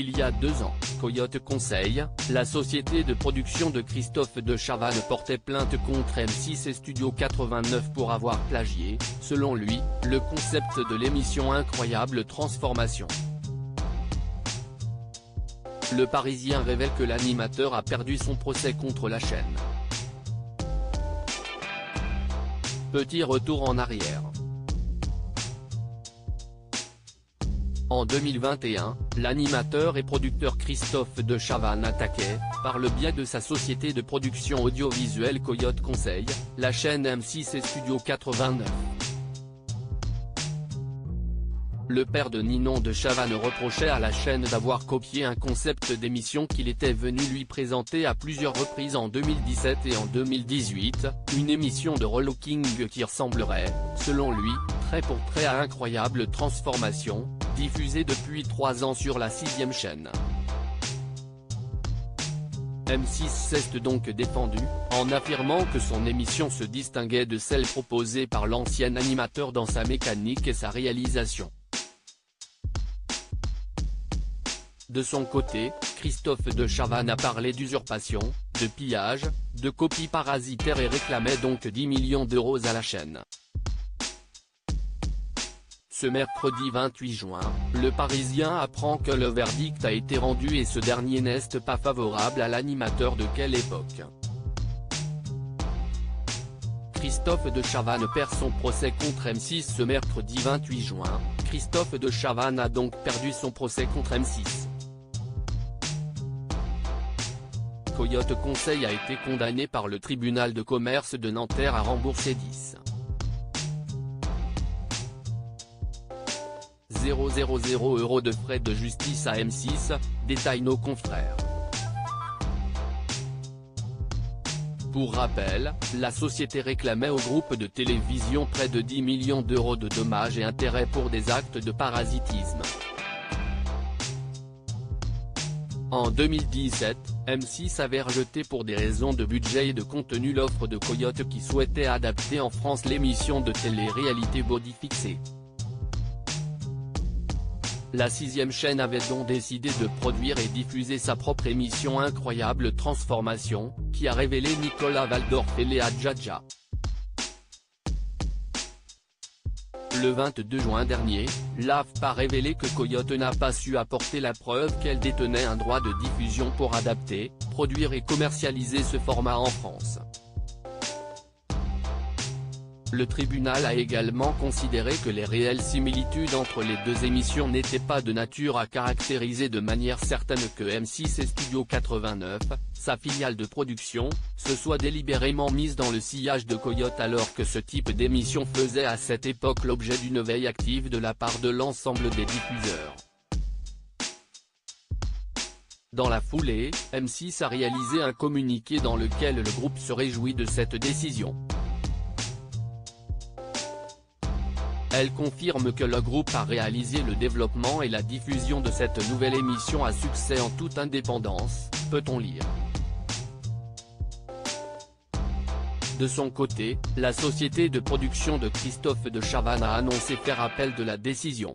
Il y a 2 ans, Coyote Conseil, la société de production de Christophe de Chavannes portait plainte contre M6 et Studio 89 pour avoir plagié, selon lui, le concept de l'émission Incroyable Transformation. Le Parisien révèle que l'animateur a perdu son procès contre la chaîne. Petit retour en arrière. En 2021, l'animateur et producteur Christophe de Chavannes attaquait, par le biais de sa société de production audiovisuelle Coyote Conseil, la chaîne M6 et Studio 89. Le père de Ninon de Chavannes reprochait à la chaîne d'avoir copié un concept d'émission qu'il était venu lui présenter à plusieurs reprises en 2017 et en 2018, une émission de relooking qui ressemblerait, selon lui, trait pour trait à Incroyable Transformation, diffusée depuis 3 ans sur la 6e chaîne. M6 s'est donc défendu, en affirmant que son émission se distinguait de celle proposée par l'ancien animateur dans sa mécanique et sa réalisation. De son côté, Christophe de Chavannes a parlé d'usurpation, de pillage, de copie parasitaire et réclamait donc 10 millions d'euros à la chaîne. Ce mercredi 28 juin, le Parisien apprend que le verdict a été rendu et ce dernier n'est pas favorable à l'animateur de quelle époque. Christophe de Chavannes perd son procès contre M6 ce mercredi 28 juin, Christophe de Chavannes a donc perdu son procès contre M6. Coyote Conseil a été condamné par le tribunal de commerce de Nanterre à rembourser 10,000 € de frais de justice à M6, détaillent nos confrères. Pour rappel, la société réclamait au groupe de télévision près de 10 millions d'euros de dommages et intérêts pour des actes de parasitisme. En 2017, M6 avait rejeté pour des raisons de budget et de contenu l'offre de Coyote qui souhaitait adapter en France l'émission de télé-réalité Body Fixé. La 6e chaîne avait donc décidé de produire et diffuser sa propre émission Incroyable Transformation, qui a révélé Nicolas Valdorf et Léa Djadja. Le 22 juin dernier, l'AFP a révélé que Coyote n'a pas su apporter la preuve qu'elle détenait un droit de diffusion pour adapter, produire et commercialiser ce format en France. Le tribunal a également considéré que les réelles similitudes entre les deux émissions n'étaient pas de nature à caractériser de manière certaine que M6 et Studio 89, sa filiale de production, se soient délibérément mises dans le sillage de Coyote alors que ce type d'émission faisait à cette époque l'objet d'une veille active de la part de l'ensemble des diffuseurs. Dans la foulée, M6 a réalisé un communiqué dans lequel le groupe se réjouit de cette décision. Elle confirme que le groupe a réalisé le développement et la diffusion de cette nouvelle émission à succès en toute indépendance, peut-on lire. De son côté, la société de production de Christophe de Chavannes a annoncé faire appel de la décision.